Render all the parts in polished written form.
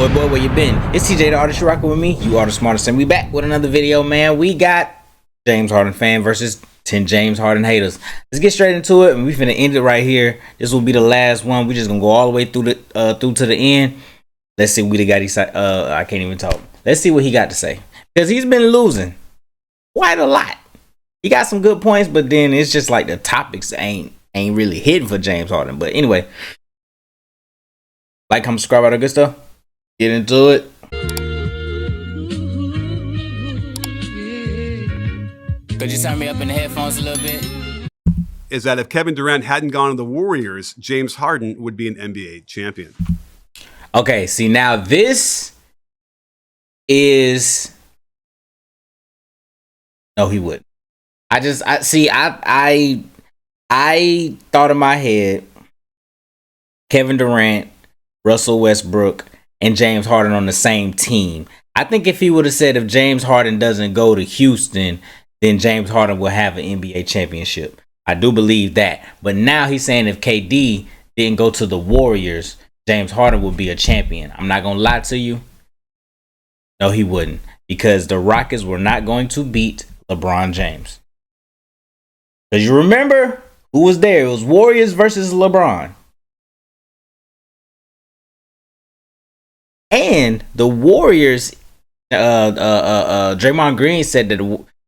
boy, where you been? It's TeeJay, the artist. You rocking with me. You are the smartest, and we back with another video, man. We got James Harden fan versus 10 James Harden haters. Let's get straight into it, and we finna end it right here. This will be the last one. We just gonna go all the way through to the end. Let's see what he got. I can't even talk. Let's see what he got to say, because he's been losing quite a lot. He got some good points, but then it's just like the topics ain't really hitting for James Harden. But anyway, like, comment, subscribe, all that good stuff. Get into it. Could you turn me up in the headphones a little bit? Is that if Kevin Durant hadn't gone to the Warriors, James Harden would be an NBA champion. Okay, see, now this is... No, he wouldn't. I thought in my head, Kevin Durant, Russell Westbrook, and James Harden on the same team. I think if he would have said if James Harden doesn't go to Houston, then James Harden will have an NBA championship. I do believe that. But now he's saying if KD didn't go to the Warriors, James Harden would be a champion. I'm not going to lie to you. No, he wouldn't. Because the Rockets were not going to beat LeBron James. Because you remember who was there? It was Warriors versus LeBron. And the Warriors, Draymond Green said that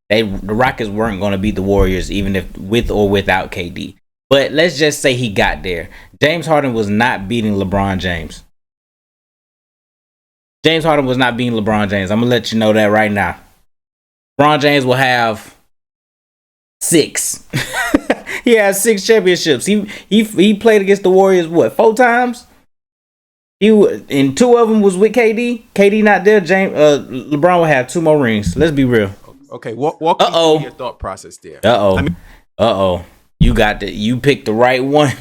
the Rockets weren't going to beat the Warriors, even if with or without KD. But let's just say he got there. James Harden was not beating LeBron James. James Harden was not beating LeBron James. I'm going to let you know that right now. LeBron James will have 6. He has 6 championships. He played against the Warriors, what, 4 times? And 2 of them was with KD. KD not there. LeBron will have 2 more rings. Let's be real. Okay, walk me through your thought process there. You picked the right one.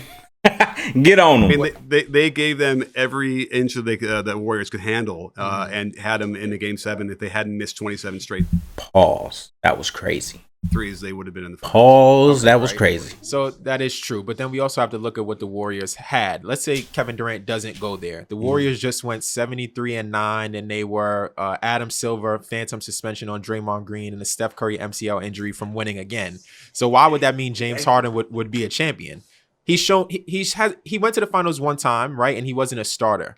Get on them. I mean, they gave them every inch of the Warriors could handle, and had them in the game 7. If they hadn't missed 27 straight Pause. That was crazy. threes, they would have been in the finals. Pause. That was crazy. So that is true. But then we also have to look at what the Warriors had. Let's say Kevin Durant doesn't go there. The Warriors just went 73-9, and they were Adam Silver, phantom suspension on Draymond Green, and the Steph Curry MCL injury from winning again. So why would that mean James Harden would be a champion? He went to the finals one time, right? And he wasn't a starter.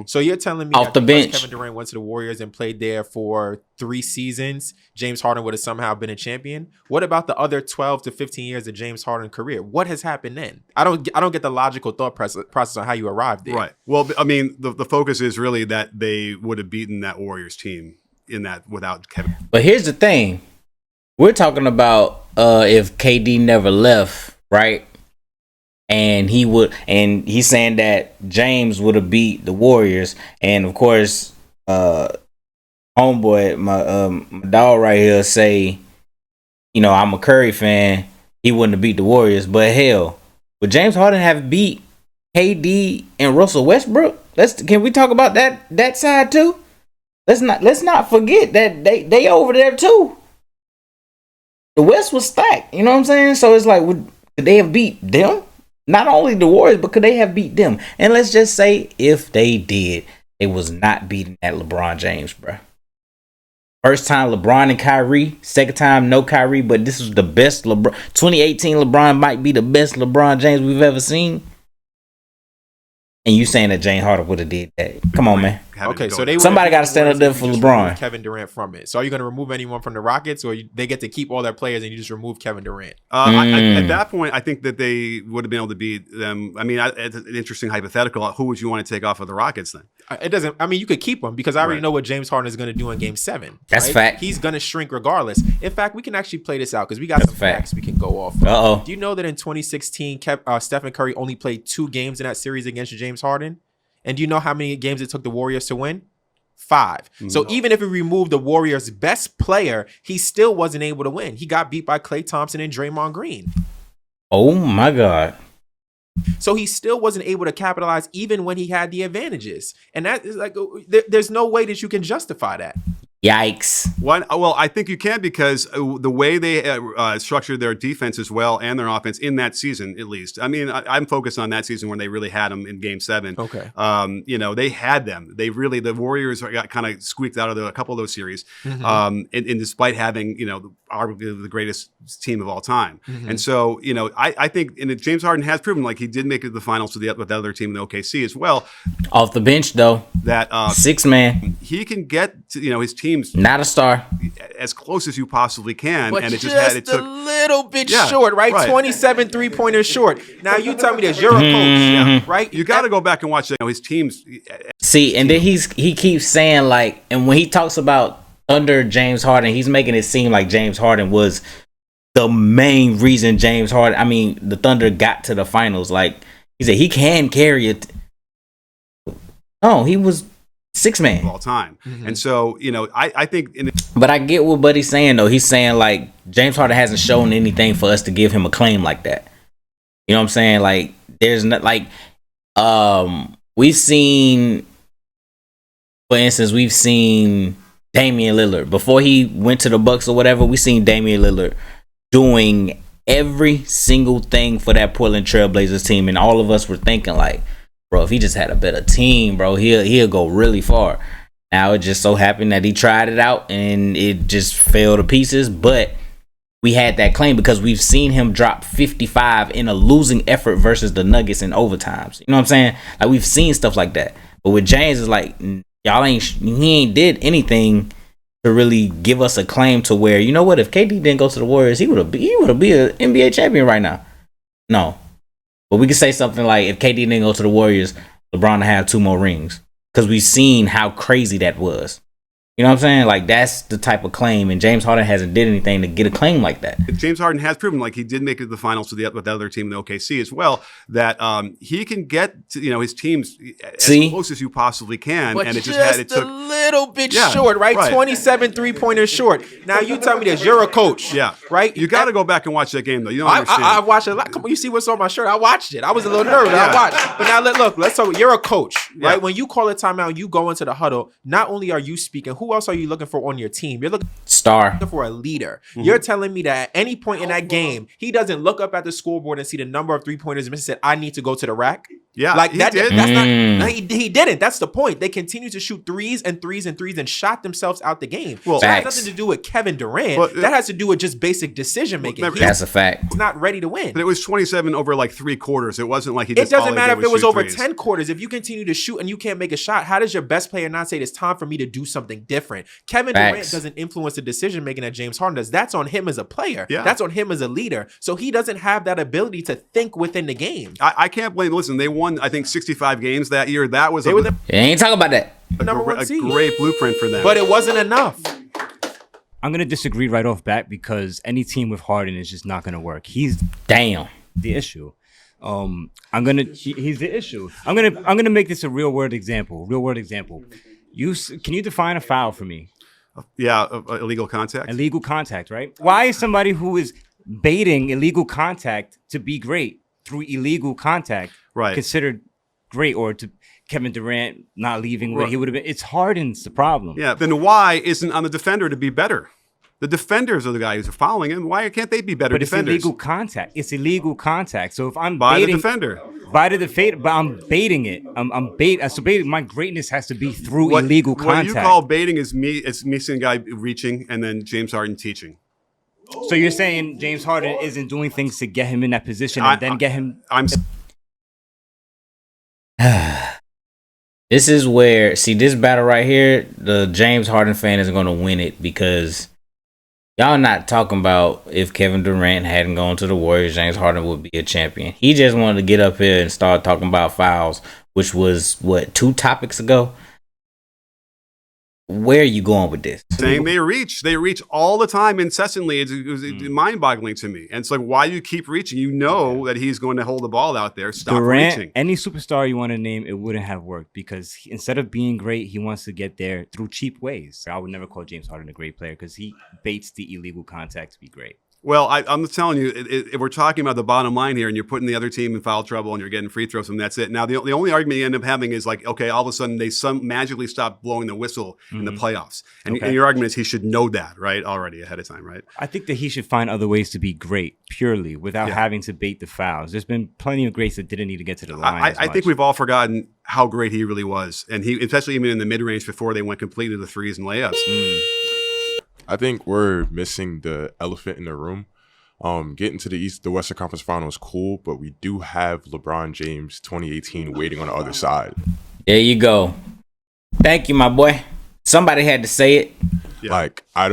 So you're telling me off the bench, Kevin Durant went to the Warriors and played there for 3 seasons, James Harden would have somehow been a champion? What about the other 12 to 15 years of James Harden's career? What has happened then? I don't get the logical thought process on how you arrived there. Right. Well, I mean, the focus is really that they would have beaten that Warriors team in that without Kevin. But here's the thing: we're talking about if KD never left, right? And he's saying that James would have beat the Warriors, and of course, homeboy, my dog right here say, I'm a Curry fan. He wouldn't have beat the Warriors, but hell, would James Harden have beat KD and Russell Westbrook? Can we talk about that side too? Let's not forget that they over there too. The West was stacked. You know what I'm saying? So it's like, could they have beat them? Not only the Warriors, but could they have beat them? And let's just say if they did, they was not beating that LeBron James, bro. First time LeBron and Kyrie. Second time no Kyrie, but this is the best LeBron. 2018 LeBron might be the best LeBron James we've ever seen. And you saying that James Harden would have did that? Come on, man. Okay, so somebody got to stand up there for LeBron. Kevin Durant from it. So are you going to remove anyone from the Rockets, or they get to keep all their players and you just remove Kevin Durant? At that point, I think that they would have been able to beat them. I mean, it's an interesting hypothetical. Who would you want to take off of the Rockets then? It doesn't. I mean, you could keep him because I already know what James Harden is going to do in Game 7. That's fact. He's going to shrink regardless. In fact, we can actually play this out because we got some facts we can go off of. Do you know that in 2016, Stephen Curry only played 2 games in that series against James Harden? And do you know how many games it took the Warriors to win? 5. So even if we remove the Warriors' best player, he still wasn't able to win. He got beat by Klay Thompson and Draymond Green. Oh my God. So he still wasn't able to capitalize even when he had the advantages. And that is like, there's no way that you can justify that. Yikes. Well, I think you can because the way they structured their defense as well and their offense in that season, at least. I mean, I'm focused on that season when they really had them in Game 7. Okay. They had them. The Warriors got kind of squeaked out of a couple of those series, and despite having arguably the greatest team of all time. And so I think James Harden has proven like he did make it to the finals with the other team in the OKC as well. Off the bench though, that 6-man, he can get to, his teams not a star, as close as you possibly can, But and it just a little bit short, right? 27 3-pointers short. Now you tell me this, you're a coach, right? You got to go back and watch his teams. See, and then he keeps saying like, and when he talks about under James Harden, he's making it seem like James Harden was the main reason the Thunder got to the finals. Like he said, he can carry it. No, he was 6-man all time. And so, I think but I get what Buddy's saying though. He's saying like James Harden hasn't shown anything for us to give him a claim like that. You know what I'm saying? Like there's not like we've seen, for instance, Damian Lillard before he went to the Bucks or whatever. We seen Damian Lillard doing every single thing for that Portland Trailblazers team, and all of us were thinking like, bro, if he just had a better team, bro, he'll go really far. Now it just so happened that he tried it out and it just fell to pieces. But we had that claim because we've seen him drop 55 in a losing effort versus the Nuggets in overtimes. You know what I'm saying? Like we've seen stuff like that. But with James, it's like he ain't did anything to really give us a claim to where, you know what, if KD didn't go to the Warriors, he would be an NBA champion right now. No. But we could say something like, if KD didn't go to the Warriors, LeBron would have 2 more rings. Because we've seen how crazy that was. You know what I'm saying? Like, that's the type of claim, and James Harden hasn't did anything to get a claim like that. James Harden has proven, like he did make it to the finals with the other team in the OKC as well, that he can get to, his teams as close as you possibly can. But and it took a little bit short, right? 27 3-pointers short. Now you tell me this, you're a coach, right? You got to go back and watch that game though. You don't understand. I watched a lot. Come on, you see what's on my shirt? I watched it. I was a little nervous. I watched. But now let's talk. You're a coach, right? When you call a timeout, you go into the huddle. Not only are you speaking, who else are you looking for on your team? You're looking for a leader. You're telling me that at any point in that game, he doesn't look up at the scoreboard and see the number of 3-pointers and said, I need to go to the rack. Yeah, like that. Did. That's not. He didn't. That's the point. They continue to shoot threes and shot themselves out the game. Well, so that has nothing to do with Kevin Durant. That has to do with just basic decision making. That's a fact. He's not ready to win. But it was 27 over like 3 quarters. It wasn't like he. It doesn't matter if it was over 10 quarters. If you continue to shoot and you can't make a shot, how does your best player not say it's time for me to do something different? Kevin Durant doesn't influence the decision making that James Harden does. That's on him as a player. Yeah. That's on him as a leader. So he doesn't have that ability to think within the game. I can't blame. Listen, they won, I think, 65 games that year. That was ain't talking about that. A great blueprint for them. But it wasn't enough. I'm going to disagree right off bat because any team with Harden is just not going to work. He's the issue. He's the issue. I'm going to make this a real world example. Can you define a foul for me? Yeah, illegal contact. Illegal contact, right? Why is somebody who is baiting illegal contact to be great through illegal contact considered great, or to Kevin Durant not leaving where he would have been? It's Harden's the problem. Yeah, then why isn't on the defender to be better? The defenders are the guys who are fouling him. Why can't they be better defenders? It's illegal contact. It's illegal contact. So if I'm by baiting, the defender, but I'm baiting it. I'm bait. So my greatness has to be through illegal contact. What you call baiting is me seeing a guy reaching and then James Harden teaching. So you're saying James Harden isn't doing things to get him in that position and then get him. This is where, see, this battle right here, the James Harden fan is going to win it because y'all not talking about if Kevin Durant hadn't gone to the Warriors, James Harden would be a champion. He just wanted to get up here and start talking about fouls, which was, 2 topics ago? Where are you going with this? Saying they reach all the time, incessantly. It was mind-boggling to me. And it's like, why do you keep reaching? You know that he's going to hold the ball out there. Stop reaching. Any superstar you want to name, it wouldn't have worked because instead of being great, he wants to get there through cheap ways. I would never call James Harden a great player because he baits the illegal contact to be great. Well, I'm telling you, if we're talking about the bottom line here, and you're putting the other team in foul trouble, and you're getting free throws, and that's it. Now, the only argument you end up having is like, okay, all of a sudden they magically stop blowing the whistle in the playoffs, and your argument is he should know that already ahead of time, right? I think that he should find other ways to be great purely without having to bait the fouls. There's been plenty of greats that didn't need to get to the line. I think we've all forgotten how great he really was, and he, especially even in the mid range before they went completely to threes and layups. I think we're missing the elephant in the room. Getting to the Western Conference Final is cool, but we do have LeBron James 2018 waiting on the other side. There you go. Thank you, my boy. Somebody had to say it. Yeah. Like I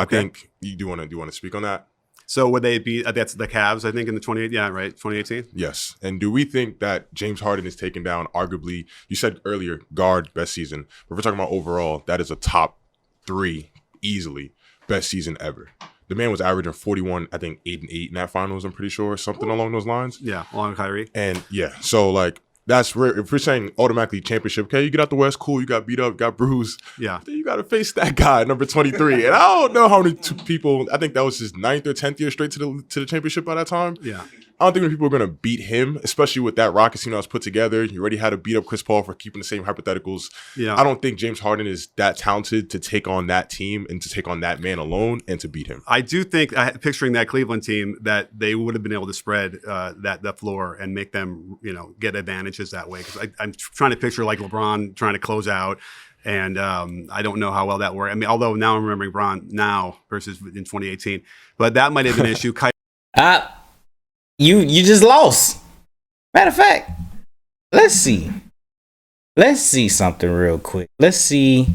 think you do want to speak on that. So would they be? That's the Cavs, I think, in the 2018. Yes. And do we think that James Harden is taken down? Arguably, you said earlier, guard best season. But if we're talking about overall, that is a top 3 easily best season ever. The man was averaging 41, I think 8 and 8 in that finals, I'm pretty sure. Something along those lines. Yeah, along with Kyrie. And yeah, so like that's where if we're saying automatically championship, okay, you get out the West, cool, you got beat up, got bruised. Yeah. Then you gotta face that guy, number 23. And I don't know how many people, I think that was his 9th or 10th year straight to the championship by that time. Yeah. I don't think many people are going to beat him, especially with that Rockets team that was put together. You already had to beat up Chris Paul for keeping the same hypotheticals. Yeah. I don't think James Harden is that talented to take on that team and to take on that man alone and to beat him. I do think, picturing that Cleveland team, that they would have been able to spread that floor and make them, get advantages that way. Because I'm trying to picture like LeBron trying to close out. And I don't know how well that worked. I mean, although now I'm remembering Bron now versus in 2018. But that might have been an issue. You just lost. Matter of fact, let's see something real quick. Let's see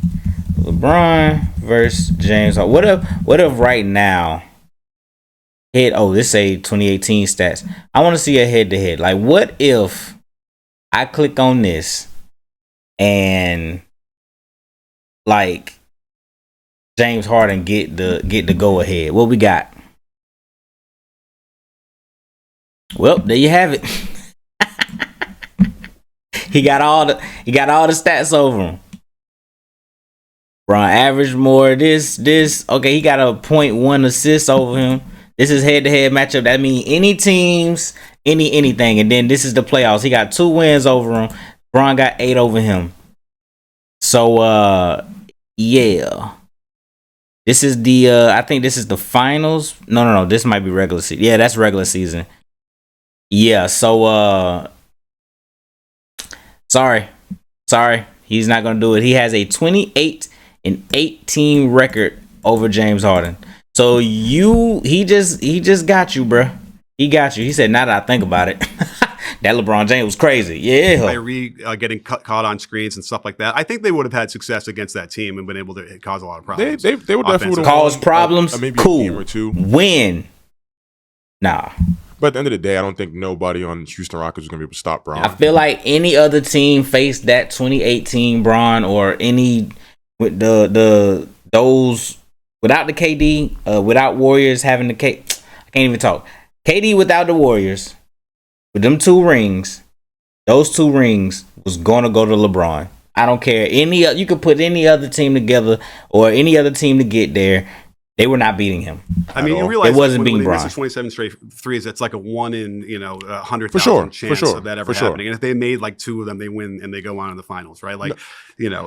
LeBron versus James. What if right now this say 2018 stats. I want to see a head to head. Like, what if I click on this and like James Harden get the go ahead? What we got? Well, there you have it. he got all the stats over him. Bron averaged more. This. Okay, he got a 0.1 assist over him. This is head-to-head matchup. That means any teams, anything. And then this is the playoffs. He got 2 wins over him. Bron got 8 over him. So, yeah. This is the, I think this is the finals. No. This might be regular season. Yeah, that's regular season. Yeah, so sorry. He's not gonna do it. He has a 28-18 record over James Harden. So he just got you, bro. He got you. He said, now that I think about it, that LeBron James was crazy. Yeah. Kyrie getting caught on screens and stuff like that. I think they would have had success against that team and been able to cause a lot of problems. They would definitely cause problems. Maybe cool. A game or two. Win. Nah. But at the end of the day, I don't think nobody on Houston Rockets is going to be able to stop Bron. I feel like any other team faced that 2018 Bron or any with those without the KD, without Warriors having the I can't even talk. KD without the Warriors with them 2 rings, those 2 rings was going to go to LeBron. I don't care. You could put any other team together or any other team to get there. They were not beating him. I mean, you realize it wasn't beating Bron. Bron. 27 straight threes. That's like a 1 in 100,000 chance of that ever happening. And if they made like 2 of them, they win and they go on in the finals, right? Like,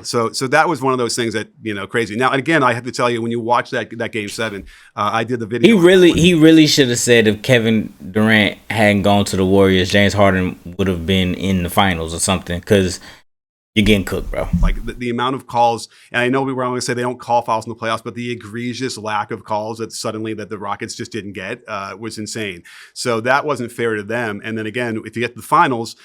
so that was one of those things that crazy. Now, again, I have to tell you, when you watch that game 7, I did the video. He really should have said if Kevin Durant hadn't gone to the Warriors, James Harden would have been in the finals or something, because you're getting cooked, bro. Like the amount of calls, and I know we were going to say they don't call fouls in the playoffs, but the egregious lack of calls that the Rockets just didn't get was insane. So that wasn't fair to them. And then again, if you get to the finals,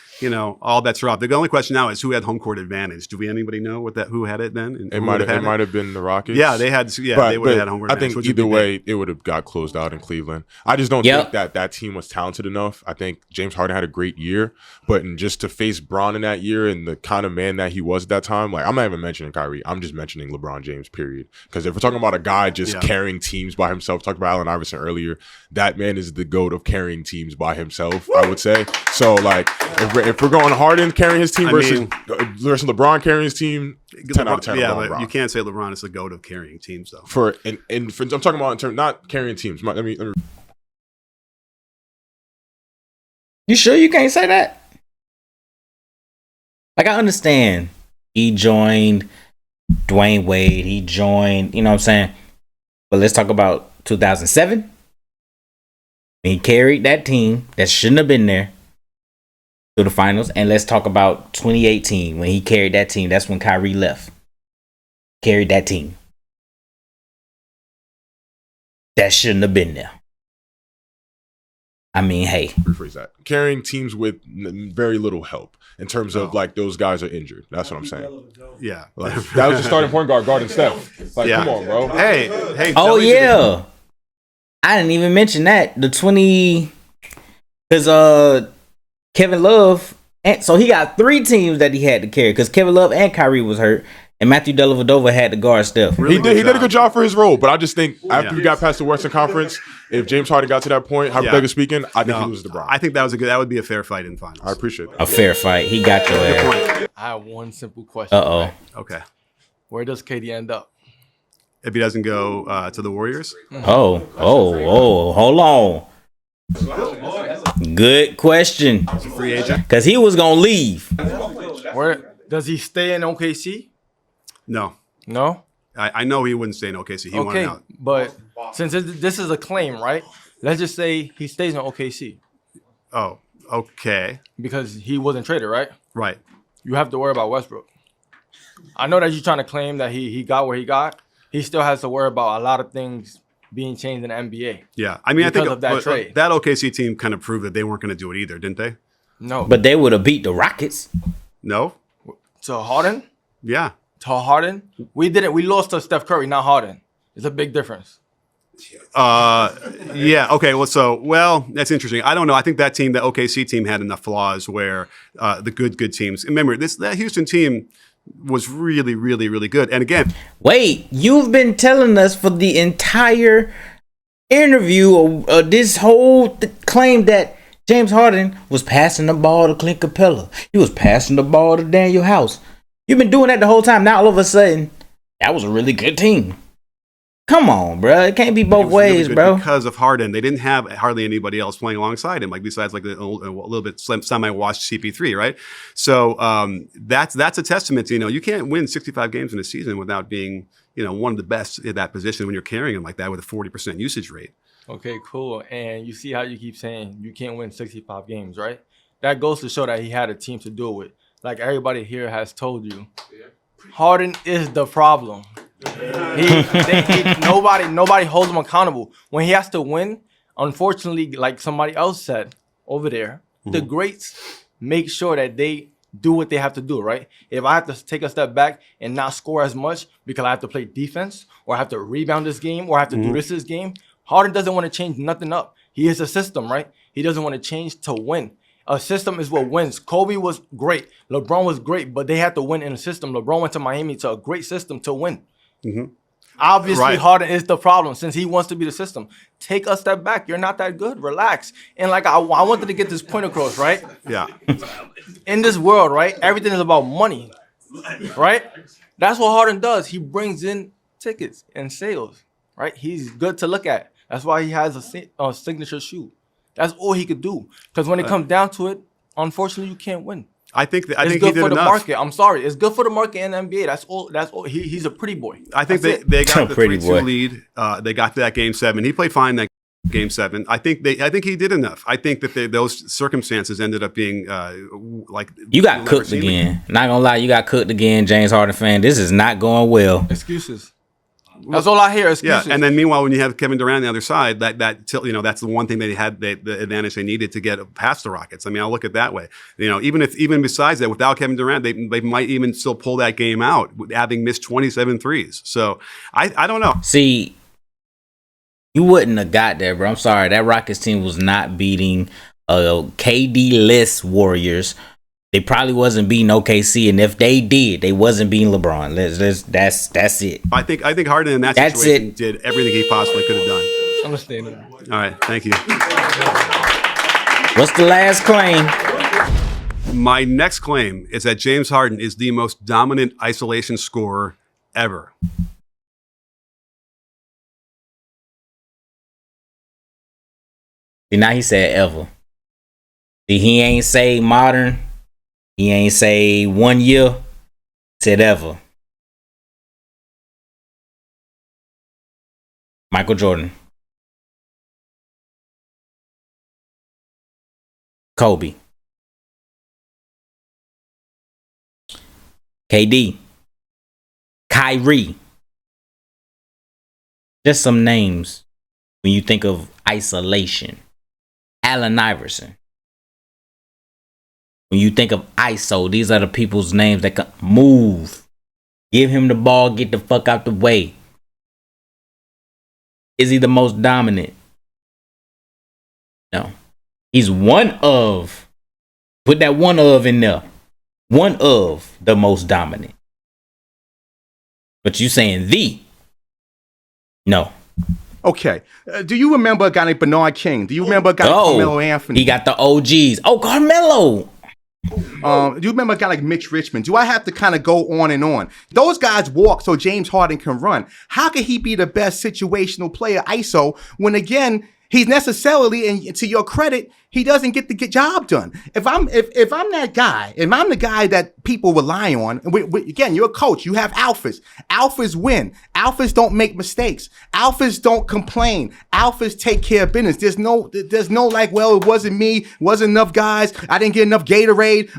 all bets are off. The only question now is who had home court advantage. Do anybody know who had it then? It might have been the Rockets. Yeah, they had. Yeah, they would have had home court advantage. I think either way, it would have got closed out in Cleveland. I just don't think that team was talented enough. I think James Harden had a great year, but just to face Bron in that year and the kind of man that he was at that time, like, I'm not even mentioning Kyrie. I'm just mentioning LeBron James, period. Because if we're talking about a guy just carrying teams by himself, talked about Allen Iverson earlier, that man is the GOAT of carrying teams by himself, I would say. So, like, if we're going Harden carrying his team versus LeBron carrying his team, 10 out of 10. Yeah, but you can't say LeBron is the GOAT of carrying teams, though. I'm talking about in terms, not carrying teams. Let me You sure you can't say that? Like, I understand he joined Dwayne Wade. He joined, you know what I'm saying? But let's talk about 2007. He carried that team that shouldn't have been there to the finals. And let's talk about 2018 when he carried that team. That's when Kyrie left. Carried that team. That shouldn't have been there. I mean, hey. Rephrase that. Carrying teams with very little help in terms of like those guys are injured. That's what I'm saying. Yeah. Like, that was the starting point guard guarding Steph. Like, come on, bro. Hey. Oh, yeah. I didn't even mention that. The 20... Because Kevin Love... So he got 3 teams that he had to carry because Kevin Love and Kyrie was hurt. And Matthew Dellavedova had to guard Steph. Really he did a good job for his role, but I just think after we got past the Western Conference, if James Harden got to that point, hypothetically speaking, I think he loses to LeBron. I think that would be a fair fight in finals. I appreciate that. A fair fight. He got your ass. I have one simple question. Uh-oh. Okay. Where does KD end up? If he doesn't go to the Warriors? Oh, hold on. Good question. Free agent? Because he was going to leave. Where does he stay in OKC? No. No? I know he wouldn't stay in OKC. He wanted out. But since this is a claim, right? Let's just say he stays in OKC. Oh, okay. Because he wasn't traded, right? Right. You have to worry about Westbrook. I know that you're trying to claim that he got where he got. He still has to worry about a lot of things being changed in the NBA. Yeah. I mean, I think of that trade. That OKC team kind of proved that they weren't going to do it either, didn't they? No. But they would have beat the Rockets. No? To Harden? Yeah. To Harden? We didn't. We lost to Steph Curry, not Harden. It's a big difference. Yeah. Okay. Well, that's interesting. I don't know. I think that OKC team had enough flaws where the good teams. Remember, that Houston team was really, really, really good. And again, wait, you've been telling us for the entire interview or this whole claim that James Harden was passing the ball to Clint Capella. He was passing the ball to Daniel House. You've been doing that the whole time. Now all of a sudden, that was a really good team. Come on, bro. It can't be both ways, really bro. Because of Harden, they didn't have hardly anybody else playing alongside him, like besides like a little bit semi-washed CP3, right? So that's a testament to, you can't win 65 games in a season without being, one of the best at that position when you're carrying them like that with a 40% usage rate. Okay, cool. And you see how you keep saying you can't win 65 games, right? That goes to show that he had a team to do it with. Like everybody here has told you, Harden is the problem. Nobody holds him accountable. When he has to win, unfortunately, like somebody else said over there, the greats make sure that they do what they have to do, right? If I have to take a step back and not score as much because I have to play defense or I have to rebound this game or I have to do this game, Harden doesn't want to change nothing up. He is a system, right? He doesn't want to change to win. A system is what wins. Kobe was great. LeBron was great, but they had to win in a system. LeBron went to Miami to a great system to win. Obviously, Harden is the problem since he wants to be the system. Take a step back. You're not that good. Relax. And like I wanted to get this point across, right? Yeah. In this world, right, everything is about money, right? That's what Harden does. He brings in tickets and sales, right? He's good to look at. That's why he has a signature shoe. That's all he could do. Because when it comes down to it, unfortunately, you can't win. I think it's good good for the enough. market. I'm sorry, it's good for the market in the NBA. That's all. He's a pretty boy. I think they got the 3-2 lead. They got to that game 7. He played fine that game 7. I think he did enough. I think that those circumstances ended up being like you got cooked again. Not gonna lie, you got cooked again, James Harden fan. This is not going well. Excuses. That's all I hear. Excuses. Yeah, and then meanwhile, when you have Kevin Durant on the other side, that's the one thing they had the advantage they needed to get past the Rockets. I mean, I'll look at it that way. Even besides that, without Kevin Durant, they might even still pull that game out, having missed 27 threes. So I don't know. See, you wouldn't have got there, bro. I'm sorry, that Rockets team was not beating KD-less Warriors. They probably wasn't beating OKC, and if they did, they wasn't beating LeBron. That's it. I think Harden in that situation did everything he possibly could have done. Understandable. All right, thank you. What's the last claim? My next claim is that James Harden is the most dominant isolation scorer ever. See, now he said ever. See, he ain't say modern. He ain't say 1 year. Said ever. Michael Jordan. Kobe. KD. Kyrie. Just some names when you think of isolation. Allen Iverson. When you think of ISO, these are the people's names that can move. Give him the ball, get the fuck out the way. Is he the most dominant? No. He's one of, put that one of in there. One of the most dominant. But you saying the? No. Okay. Do you remember a guy named Bernard King? Do you remember a guy named Carmelo Anthony? He got the OGs. Oh, Carmelo. Do you remember a guy like Mitch Richmond? Do I have to kind of go on and on? Those guys walk so James Harden can run. How could he be the best situational player, ISO, when again, he's necessarily, and to your credit, he doesn't get the job done. If I'm that guy, if I'm the guy that people rely on, again, you're a coach, you have alphas. Alphas win. Alphas don't make mistakes. Alphas don't complain. Alphas take care of business. There's no like, well, it wasn't me, wasn't enough guys, I didn't get enough Gatorade.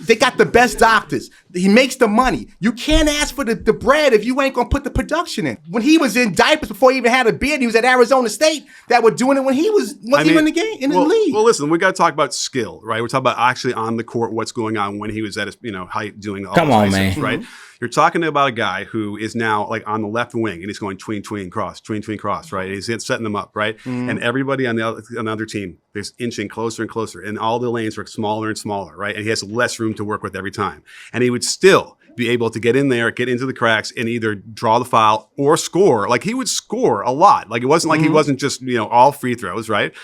They got the best doctors. He makes the money. You can't ask for the bread if you ain't gonna put the production in. When he was in diapers before he even had a beard, he was at Arizona State that were doing it when he wasn't even in the game. In the league. Well, listen, we got to talk about skill, right? We're talking about actually on the court, what's going on when he was at his, height doing all Come those on, ISOs, man. right? You're talking about a guy who is now like on the left wing and he's going tween, cross, right? He's setting them up, right? And everybody on the other team is inching closer and closer, and all the lanes are smaller and smaller, right? And he has less room to work with every time. And he would still be able to get in there, get into the cracks, and either draw the foul or score. Like he would score a lot. Like it wasn't like he wasn't just all free throws, right?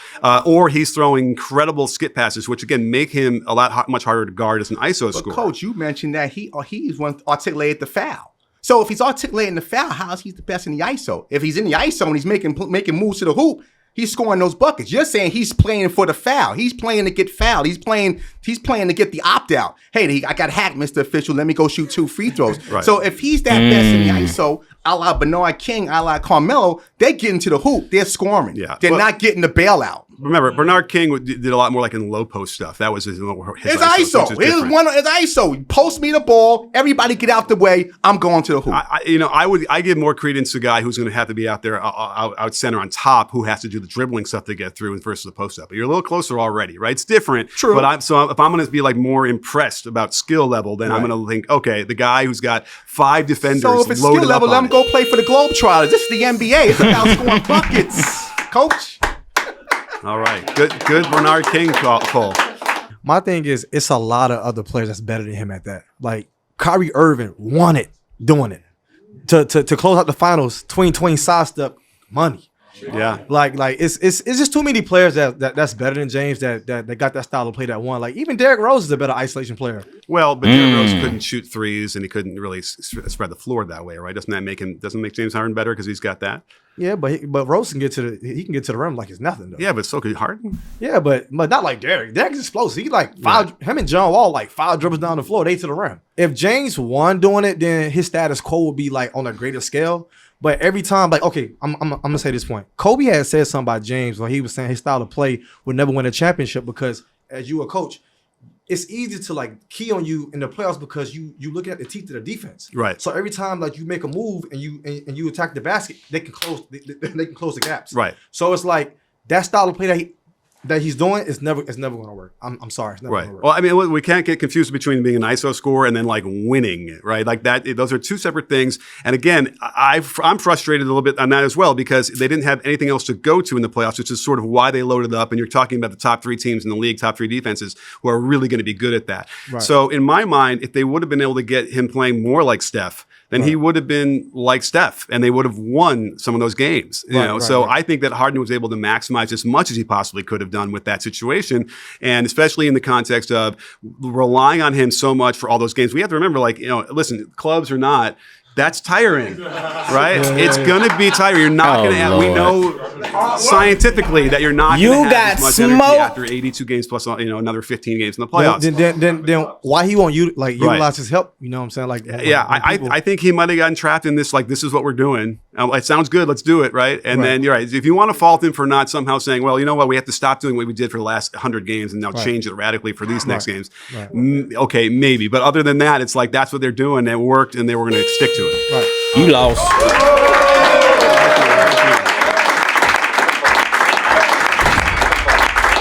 Or he's throwing incredible skip passes, which again make him much harder to guard as an ISO scorer. Coach, you mentioned that he's one to articulate the foul. So if he's articulating the foul, how is he the best in the ISO? If he's in the ISO and he's making moves to the hoop, he's scoring those buckets. You're saying he's playing for the foul. He's playing to get fouled. He's playing to get the opt out. Hey, I got hacked, Mr. Official. Let me go shoot 2 free throws. Right. So if he's that best in the ISO, a la Bernard King, a la Carmelo, they're getting to the hoop. They're scoring. Yeah. They're not getting the bailout. Remember, Bernard King did a lot more like in low post stuff. That was his ISO. It's ISO. Post me the ball. Everybody get out the way. I'm going to the hoop. I give more credence to a guy who's going to have to be out there out center on top, who has to do the dribbling stuff to get through versus the post up. But you're a little closer already, right? It's different. True. But if I'm going to be like more impressed about skill level, then I'm going to think, okay, the guy who's got 5 defenders. So if it's skill level, let him go play for the Globetrotters. This is the NBA. It's about scoring buckets, Coach. All right. Good Bernard King call. My thing is, it's a lot of other players that's better than him at that. Like Kyrie Irving won it doing it. To close out the finals, 2020 sidestep money. Yeah. Like it's just too many players that's better than James that got that style of play that won. Like even Derrick Rose is a better isolation player. Well, but Derrick Rose couldn't shoot threes and he couldn't really spread the floor that way, right? Doesn't make James Harden better because he's got that? Yeah, but Rose can get to the rim like it's nothing though. Yeah, but so could Harden. Yeah, but not like Derrick. Derrick's explosive. He like him and John Wall like 5 dribbles down the floor, they to the rim. If James won doing it, then his status quo would be like on a greater scale. But every time, like, okay, I'm gonna say this point. Kobe had said something about James where he was saying his style of play would never win a championship because as you a coach, it's easy to like key on you in the playoffs because you looking at the teeth of the defense. Right. So every time like you make a move and you attack the basket, they can close the gaps. Right. So it's like that style of play that he's doing is never going to work. I'm sorry, it's never going to work. Well, I mean, we can't get confused between being an ISO scorer and then like winning, right? Like that, those are two separate things. And again, I'm frustrated a little bit on that as well because they didn't have anything else to go to in the playoffs, which is sort of why they loaded up. And you're talking about the top 3 teams in the league, top 3 defenses who are really going to be good at that. Right. So in my mind, if they would have been able to get him playing more like Steph, then he would have been like Steph, and they would have won some of those games. I think that Harden was able to maximize as much as he possibly could have done with that situation, and especially in the context of relying on him so much for all those games. We have to remember, listen, clubs are not That's tiring, right? It's gonna be tiring. You're not gonna have. We know scientifically that you're not gonna have as much energy after 82 games plus another 15 games in the playoffs. Then why he won't utilize his help? You know what I'm saying? Like I think he might have gotten trapped in this. Like, this is what we're doing. It sounds good. Let's do it, right? And then you're right. If you want to fault him for not somehow saying, well, you know what, we have to stop doing what we did for the last 100 games and now change it radically for these next games. Okay, maybe. But other than that, it's like that's what they're doing. It worked, and they were going to stick to it. Right. You lost.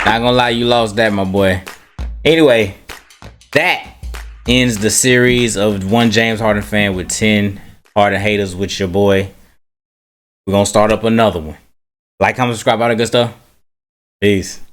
Not gonna lie, you lost that, my boy. Anyway, that ends the series of one James Harden fan with 10 Harden haters with your boy. We're gonna start up another one. Like, comment, subscribe, all that good stuff. Peace.